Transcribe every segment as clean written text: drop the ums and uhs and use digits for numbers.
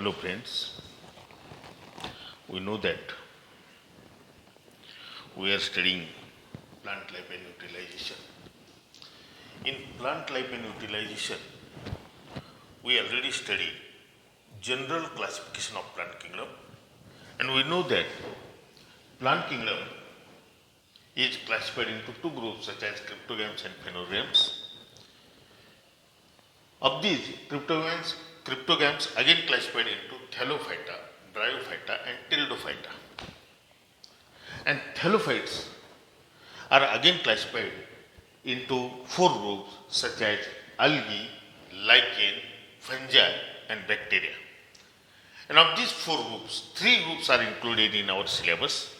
Hello friends, we know that we are studying plant life and utilization. In plant life and utilization, we already studied general classification of plant kingdom, and we know that plant kingdom is classified into two groups such as cryptogams and phenogams. Of these, cryptogams again classified into Thallophyta, Bryophyta and Pteridophyta. And thallophytes are again classified into four groups such as algae, lichen, fungi and bacteria. And of these four groups, three groups are included in our syllabus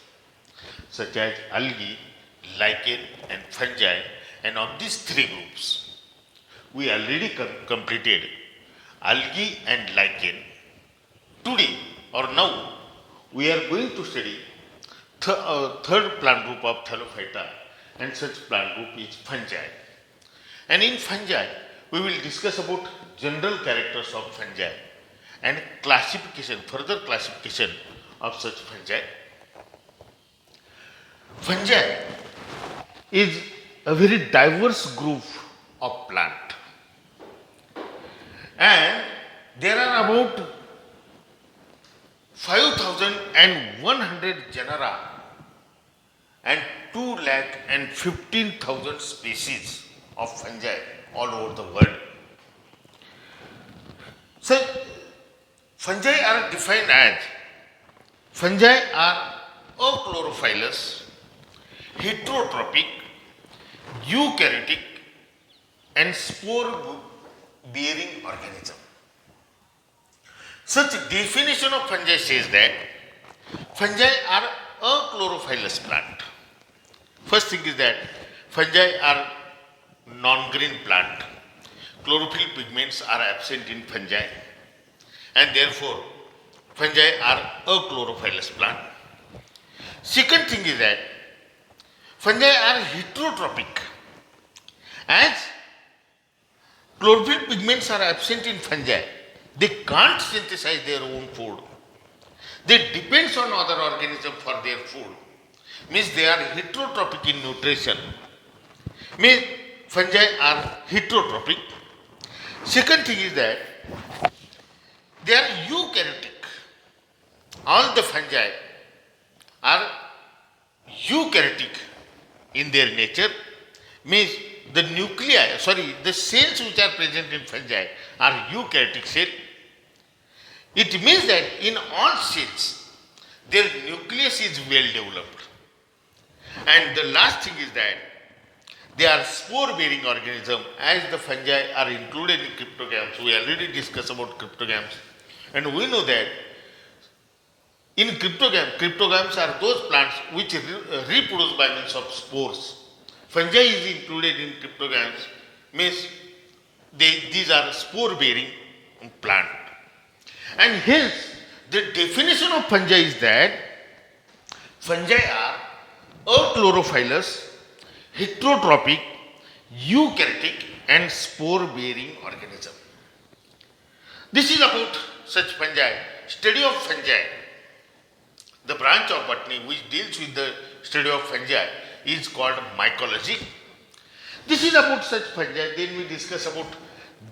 such as algae, lichen and fungi. And of these three groups, we already completed algae and lichen. Today or now, we are going to study third plant group of Thallophyta, and such plant group is fungi. And in fungi, we will discuss about general characters of fungi and classification, further classification of such fungi. Fungi is a very diverse group of plant, and there are about 5,100 genera and 2,15,000 species of fungi all over the world. So, fungi are defined as fungi are achlorophyllous, heterotrophic, eukaryotic and spore-bearing organism. Such definition of fungi says that fungi are achlorophyllous plant. First thing is that fungi are non-green plant. Chlorophyll pigments are absent in fungi, and therefore fungi are achlorophyllous plant. Second thing is that fungi are heterotrophic. As chlorophyll pigments are absent in fungi, they can't synthesize their own food. They depend on other organisms for their food. Means they are heterotrophic in nutrition. Means fungi are heterotrophic. Second thing is that they are eukaryotic. All the fungi are eukaryotic in their nature. Means the cells which are present in fungi are eukaryotic cells. It means that in all cells, their nucleus is well developed. And the last thing is that they are spore-bearing organism, as the fungi are included in cryptogams. We already discussed about cryptogams. And we know that in cryptogams are those plants which reproduce by means of spores. Fungi is included in cryptogams, means these are spore-bearing plant. And hence, the definition of fungi is that fungi are achlorophyllous, heterotrophic, eukaryotic and spore-bearing organism. This is about such fungi. Study of fungi, the branch of botany which deals with the study of fungi, is called mycology. This is about such fungi. Then we discuss about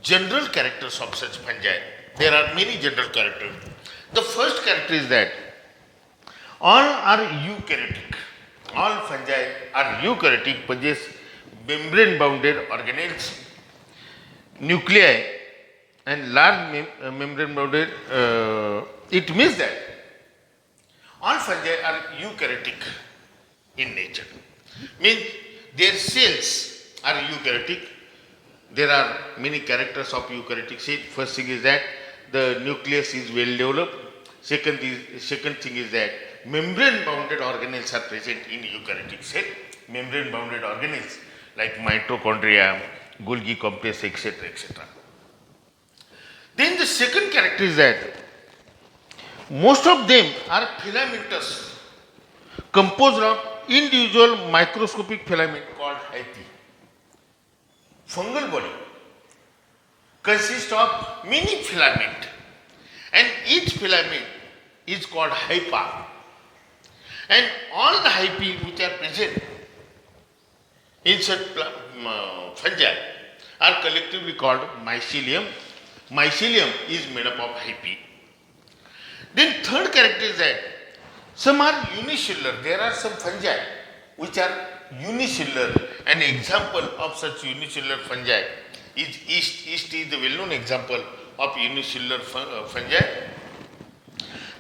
general characters of such fungi. There are many general characters. The first character is that all are eukaryotic. All fungi are eukaryotic, possess membrane-bounded organelles, nuclei and large membrane-bounded. It means that all fungi are eukaryotic in nature. Means their cells are eukaryotic. There are many characters of eukaryotic cell. First thing is that the nucleus is well developed. Second thing is that membrane-bounded organelles are present in eukaryotic cell. Membrane-bounded organelles like mitochondria, Golgi complex, etc., etc. Then the second character is that most of them are filamentous, composed of individual microscopic filament called hyphae. Fungal body consists of many filament, and each filament is called hypa. And all the hypae which are present in such fungi are collectively called mycelium. Mycelium is made up of hypae. Then third character is that some are unicellular. There are some fungi which are unicellular. An example of such unicellular fungi is yeast. Yeast is the well-known example of unicellular fungi.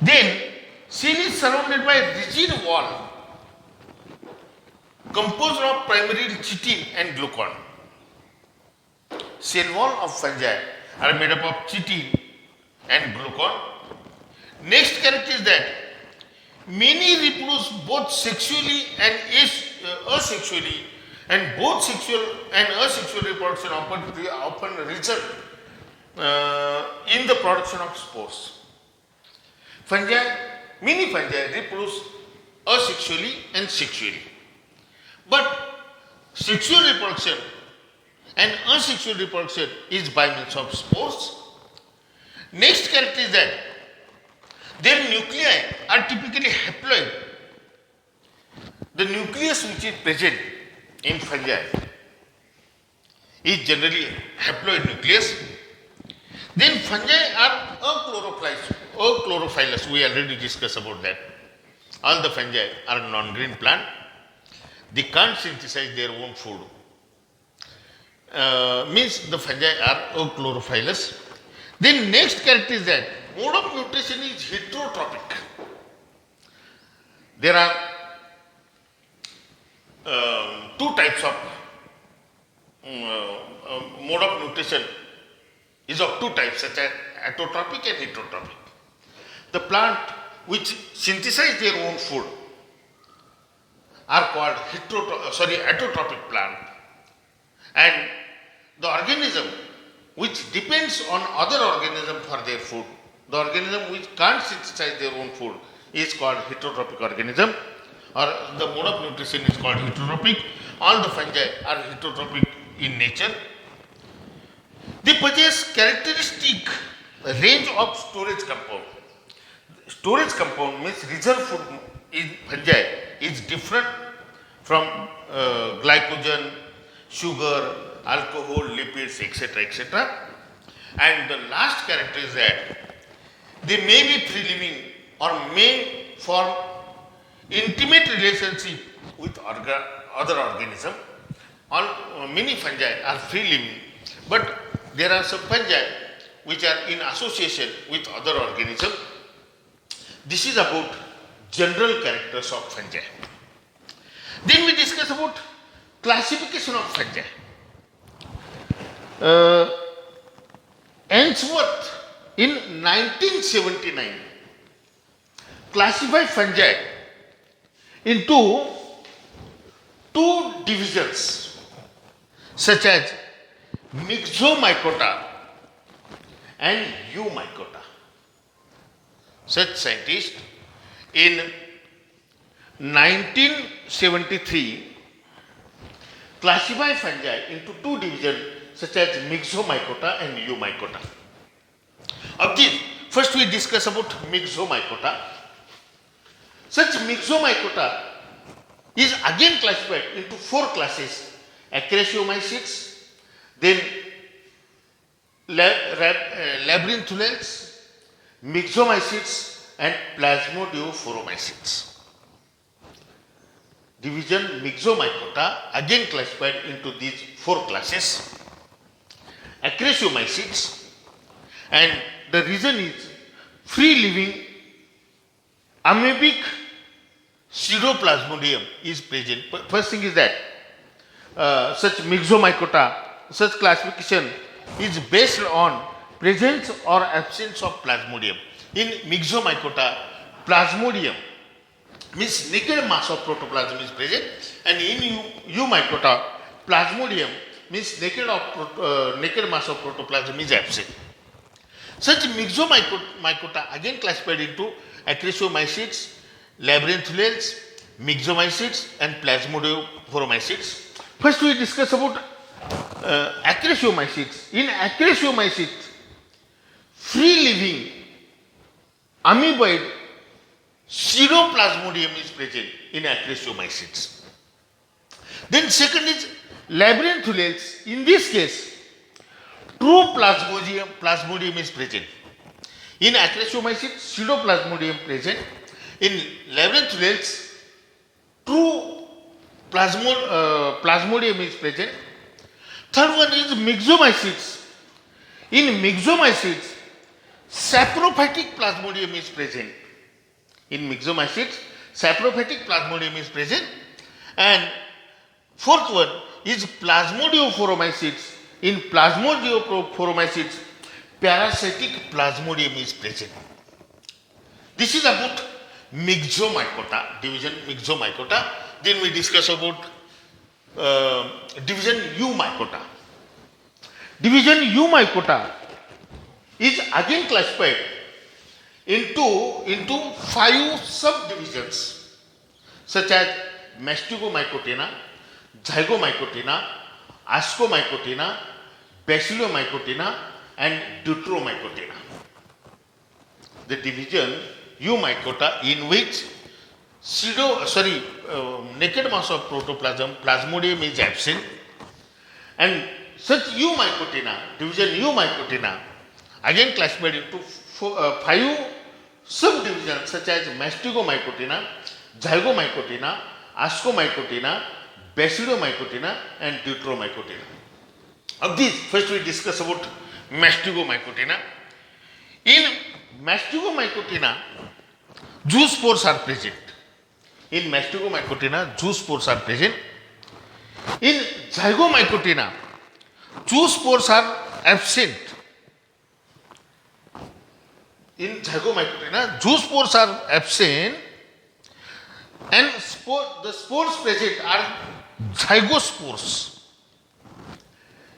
Then cell is surrounded by a rigid wall composed of primarily chitin and glucan. Cell wall of fungi are made up of chitin and glucan. Next character is that many reproduce both sexually and asexually, and both sexual and asexual reproduction often result in the production of spores. Many fungi reproduce asexually and sexually. But sexual reproduction and asexual reproduction is by means of spores. Next character is that their nuclei are typically haploid. The nucleus which is present in fungi is generally haploid nucleus. Then fungi are achlorophyllous. We already discussed about that. All the fungi are non-green plant. They can't synthesize their own food. Means the fungi are achlorophyllous. Then next character is that mode of nutrition is heterotrophic. There are two types of mode of nutrition is of two types, such as autotrophic and heterotrophic. The plant which synthesize their own food are called autotrophic plant, and the organism which depends on other organism for their food, the organism which can't synthesize their own food, is called heterotrophic organism, or the mode of nutrition is called heterotrophic. All the fungi are heterotrophic in nature. They possess characteristic range of storage compound. Storage compound means reserve food in fungi is different from glycogen, sugar, alcohol, lipids, etc. And the last character is that they may be free living or may form intimate relationship with other organism. Many fungi are free living, but there are some fungi which are in association with other organism. This is about general characters of fungi. Then we discuss about classification of fungi. Ainsworth in 1979 classified fungi into two divisions such as Myxomycota and Eumycota. Such scientists in 1973 classified fungi into two divisions such as Myxomycota and Eumycota. Of these, first we discuss about Myxomycota. Such Myxomycota is again classified into four classes: Acrasiomycetes, then Labyrinthulales, Myxomycetes and Plasmodiophoromycetes. Division Myxomycota again classified into these four classes: Acrasiomycetes, and the reason is free living amoebic pseudoplasmodium is present. First thing is that such Myxomycota, such classification is based on presence or absence of plasmodium. In Myxomycota, plasmodium means naked mass of protoplasm is present, and in Eumycota, plasmodium means naked mass of protoplasm is absent. Such Myxomycota again classified into Acrasiomycetes, Labyrinthulales, Myxomycetes and Plasmodiophoromycetes. First we discuss about Acrasiomycetes. In Acrasiomycetes, free living amoeboid pseudoplasmodium is present in acresiomycetes. Then second is labyrinthulales. In this case, true plasmodium is present. In acresiomycetes, pseudoplasmodium present. In labyrinthulales, true plasmodium is present. Third one is myxomycetes. In myxomycetes, saprophytic plasmodium is present. In myxomycetes, saprophytic plasmodium is present. And fourth one is plasmodiophoromycetes. In plasmodiophoromycetes, parasitic plasmodium is present. This is about myxomycota, division myxomycota. Then we discuss about division eumycota. Division eumycota is again classified into 5 subdivisions such as mastigomycotina, zygomycotina, ascomycotina, bacillomycotina and deuteromycotina. The division eumycota in which naked mass of protoplasm, plasmodium is absent, and such eumycotina, division eumycotina, again classified into 5 subdivisions such as mastigomycotina, zygomycotina, ascomycotina, bacillomycotina and deuteromycotina. Of these, first we discuss about mastigomycotina. In mastigomycotina, zoospores are present. In mastigomycotina, zoospores are present. In zygomycotina, zoospores are absent. In zygomycotina, zoospores are absent and the spores present are zygospores.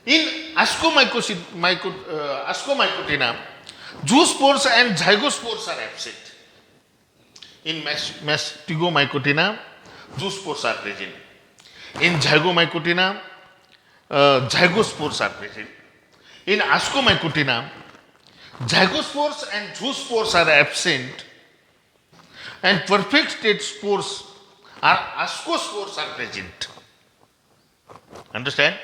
In ascomycotina, zoospores and zygospores are absent. In mastigomycotina, zoospores are present. In zygomycotina, zygospores are present. In ascomycotina, zygospores and zoospores are absent and perfect state spores are ascospores are present. Understand?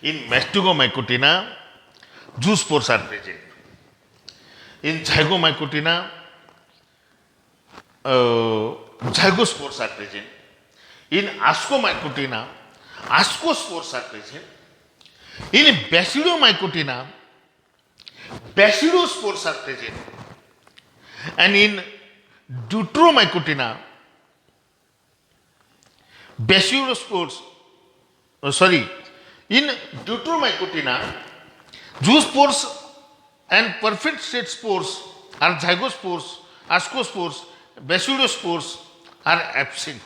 In mastigomycotina, zoospores are present. In zygomycotina, zygospores are present. In ascomycotina, ascospores are present. In bacillomycotina, bacidospores are present. And in deuteromycotina, in deuteromycotina, zoospores and perfect state spores are zygospores, ascospores, bacidospores are absent.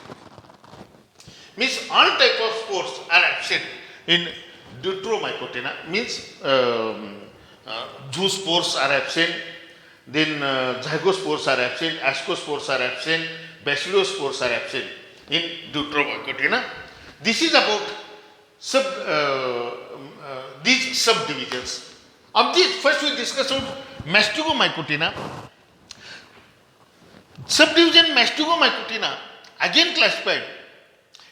Means all type of spores are absent in deuteromycotina. Means zoospores are absent, then zygospores are absent, ascospores are absent, bacidospores are absent in deuteromycotina. This is about these subdivisions. Of these, first we discuss about mastigomycotina. Subdivision mastigomycotina again classified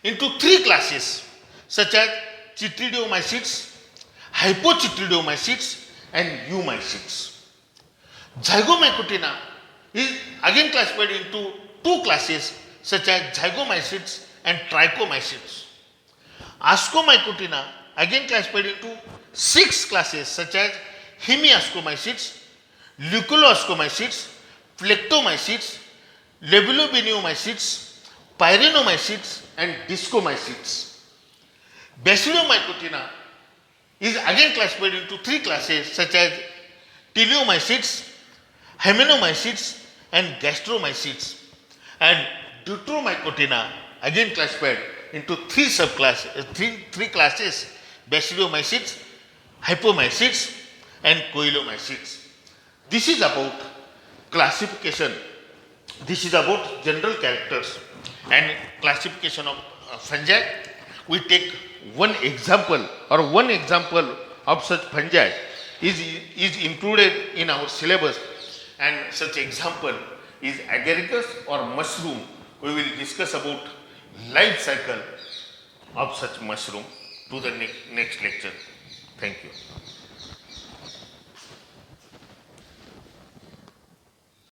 into 3 classes such as chytridiomycetes, hypochytridiomycetes and eumycetes. Zygomycotina is again classified into 2 classes such as zygomycetes and trichomycetes. Ascomycotina again classified into 6 classes such as hemiascomycetes, leucoascomycetes, flectomycetes, labellobiniomycetes, pyrenomycetes and discomycetes. Bacillomycotina is again classified into 3 classes such as teleomycetes, hymenomycetes and gastromycetes. And deuteromycotina again classified into 3 classes: bacillomycetes, hypomycetes and coelomycetes. This is about classification. This is about general characters and classification of fungi. We take one example of such fungi is included in our syllabus. and such example is agaricus or mushroom. We will discuss about life cycle of such mushroom to the next lecture.